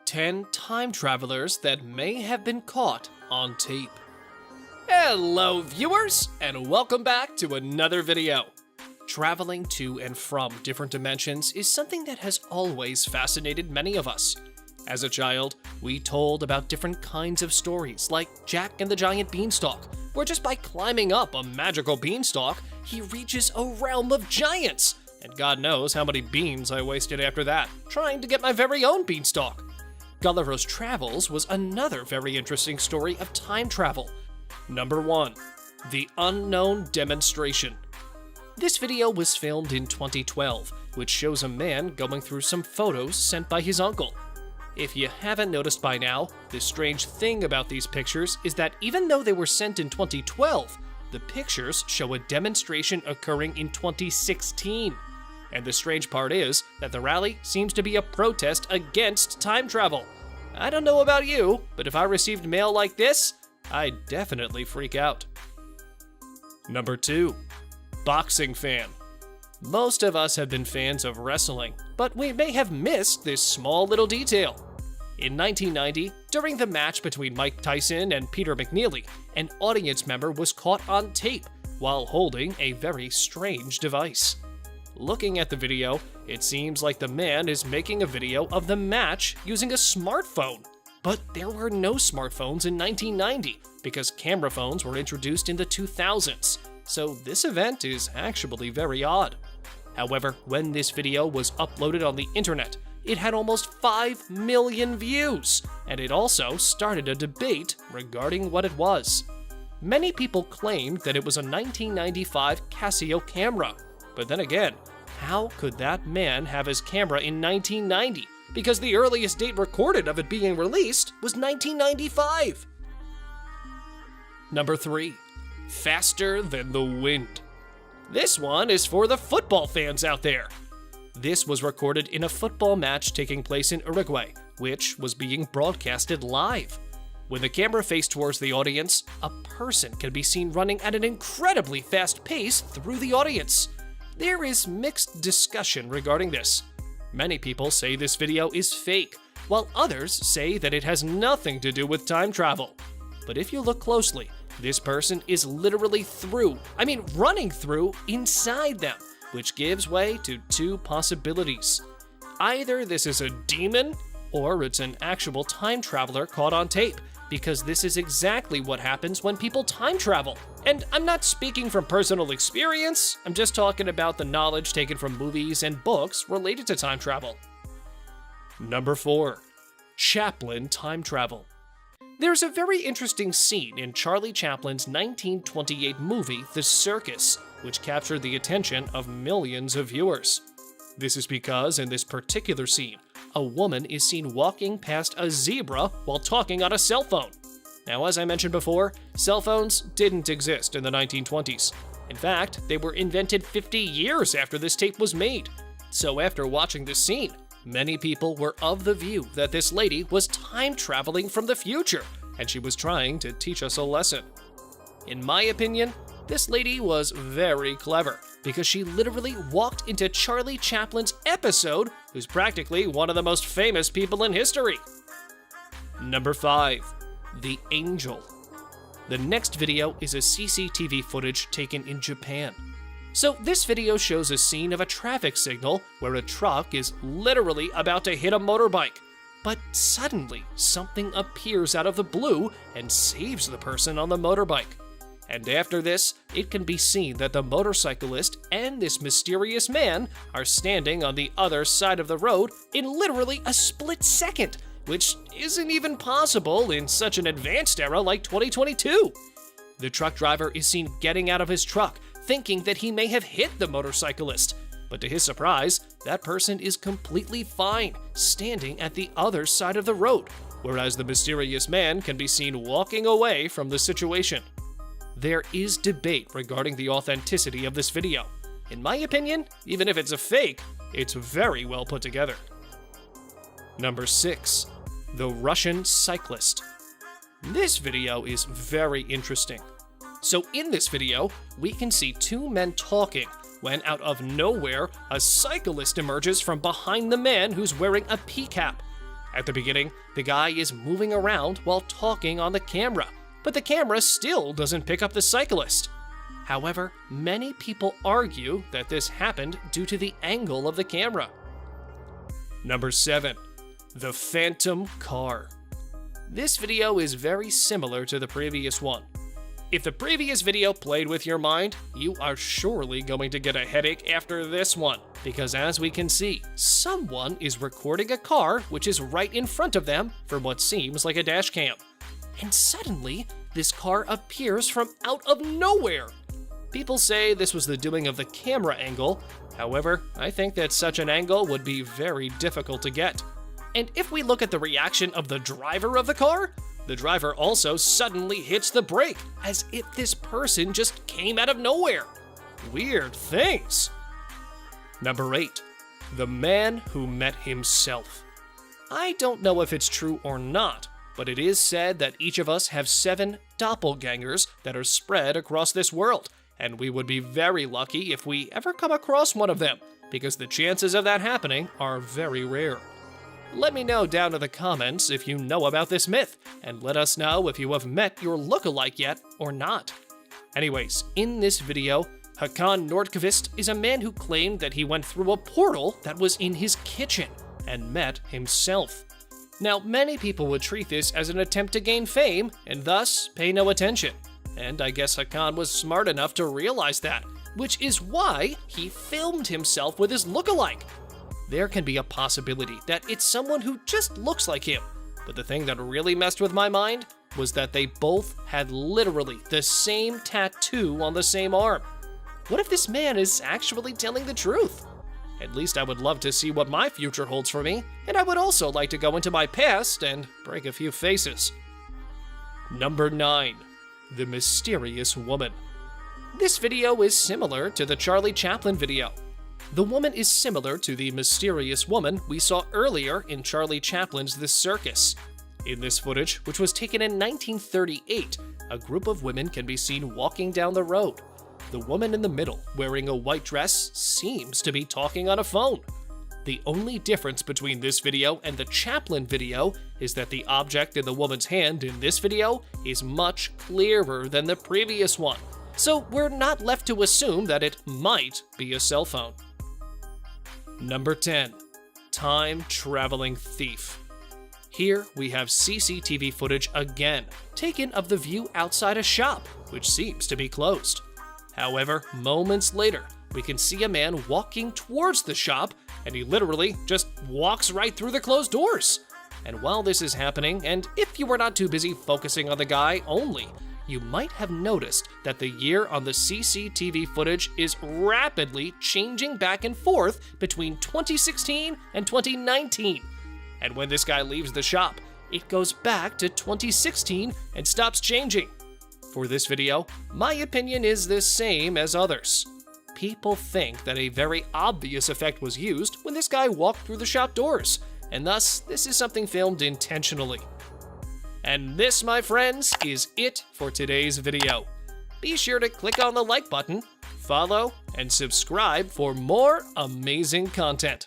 10 time travelers that may have been caught on tape. Hello viewers, and welcome back to another video. Traveling to and from different dimensions is something that has always fascinated many of us. As a child, we told about different kinds of stories, like Jack and the Giant Beanstalk, where just by climbing up a magical beanstalk, he reaches a realm of giants. And God knows how many beans I wasted after that, trying to get my very own beanstalk. Gulliver's Travels was another very interesting story of time travel. Number 1. The Unknown Demonstration. This video was filmed in 2012, which shows a man going through some photos sent by his uncle. If you haven't noticed by now, the strange thing about these pictures is that even though they were sent in 2012, the pictures show a demonstration occurring in 2016. And the strange part is that the rally seems to be a protest against time travel. I don't know about you, but if I received mail like this, I'd definitely freak out. Number 2. Boxing fan. Most of us have been fans of wrestling, but we may have missed this small little detail. In 1990, during the match between Mike Tyson and Peter McNeely, an audience member was caught on tape while holding a very strange device. Looking at the video, it seems like the man is making a video of the match using a smartphone. But there were no smartphones in 1990 because camera phones were introduced in the 2000s, so this event is actually very odd. However, when this video was uploaded on the internet, it had almost 5 million views, and it also started a debate regarding what it was. Many people claimed that it was a 1995 Casio camera, but then again, how could that man have his camera in 1990? Because the earliest date recorded of it being released was 1995. Number 3. Faster than the wind. This one is for the football fans out there. This was recorded in a football match taking place in Uruguay, which was being broadcasted live. When the camera faced towards the audience, a person can be seen running at an incredibly fast pace through the audience. There is mixed discussion regarding this. Many people say this video is fake, while others say that it has nothing to do with time travel. But if you look closely, this person is literally running through inside them, which gives way to two possibilities. Either this is a demon, or it's an actual time traveler caught on tape, because this is exactly what happens when people time travel. And I'm not speaking from personal experience, I'm just talking about the knowledge taken from movies and books related to time travel. Number 4. Chaplin time travel. There's a very interesting scene in Charlie Chaplin's 1928 movie, The Circus, which captured the attention of millions of viewers. This is because in this particular scene, a woman is seen walking past a zebra while talking on a cell phone. Now, as I mentioned before, cell phones didn't exist in the 1920s. In fact, they were invented 50 years after this tape was made. So after watching this scene, many people were of the view that this lady was time traveling from the future, and she was trying to teach us a lesson. In my opinion, this lady was very clever, because she literally walked into Charlie Chaplin's episode, who's practically one of the most famous people in history. Number 5. The Angel. The next video is a CCTV footage taken in Japan. So this video shows a scene of a traffic signal where a truck is literally about to hit a motorbike. But suddenly, something appears out of the blue and saves the person on the motorbike. And after this, it can be seen that the motorcyclist and this mysterious man are standing on the other side of the road in literally a split second, which isn't even possible in such an advanced era like 2022. The truck driver is seen getting out of his truck, thinking that he may have hit the motorcyclist. But to his surprise, that person is completely fine, standing at the other side of the road, whereas the mysterious man can be seen walking away from the situation. There is debate regarding the authenticity of this video. In my opinion, even if it's a fake, it's very well put together. Number 6. The Russian Cyclist. This video is very interesting. So in this video, we can see two men talking when out of nowhere, a cyclist emerges from behind the man who's wearing a pea cap. At the beginning, the guy is moving around while talking on the camera, but the camera still doesn't pick up the cyclist. However, many people argue that this happened due to the angle of the camera. Number 7. The Phantom Car. This video is very similar to the previous one. If the previous video played with your mind, you are surely going to get a headache after this one, because as we can see, someone is recording a car which is right in front of them from what seems like a dash cam. And suddenly, this car appears from out of nowhere. People say this was the doing of the camera angle. However, I think that such an angle would be very difficult to get. And if we look at the reaction of the driver of the car, the driver also suddenly hits the brake, as if this person just came out of nowhere. Weird things. Number 8. The Man Who Met Himself. I don't know if it's true or not, but it is said that each of us have 7 doppelgangers that are spread across this world, and we would be very lucky if we ever come across one of them, because the chances of that happening are very rare. Let me know down in the comments if you know about this myth, and let us know if you have met your lookalike yet or not. Anyways, in this video, Hakan Nordqvist is a man who claimed that he went through a portal that was in his kitchen and met himself. Now, many people would treat this as an attempt to gain fame and thus pay no attention. And I guess Hakan was smart enough to realize that, which is why he filmed himself with his lookalike. There can be a possibility that it's someone who just looks like him, but the thing that really messed with my mind was that they both had literally the same tattoo on the same arm. What if this man is actually telling the truth? At least I would love to see what my future holds for me, and I would also like to go into my past and break a few faces. Number 9. The Mysterious Woman. This video is similar to the Charlie Chaplin video. The woman is similar to the mysterious woman we saw earlier in Charlie Chaplin's The Circus. In this footage, which was taken in 1938, a group of women can be seen walking down the road. The woman in the middle, wearing a white dress, seems to be talking on a phone. The only difference between this video and the Chaplin video is that the object in the woman's hand in this video is much clearer than the previous one, so we're not left to assume that it might be a cell phone. Number 10. Time-Traveling Thief. Here we have CCTV footage again, taken of the view outside a shop, which seems to be closed. However, moments later, we can see a man walking towards the shop, and he literally just walks right through the closed doors. And while this is happening, and if you were not too busy focusing on the guy only, you might have noticed that the year on the CCTV footage is rapidly changing back and forth between 2016 and 2019. And when this guy leaves the shop, it goes back to 2016 and stops changing. For this video, my opinion is the same as others. People think that a very obvious effect was used when this guy walked through the shop doors, and thus this is something filmed intentionally. And this, my friends, is it for today's video. Be sure to click on the like button, follow, and subscribe for more amazing content.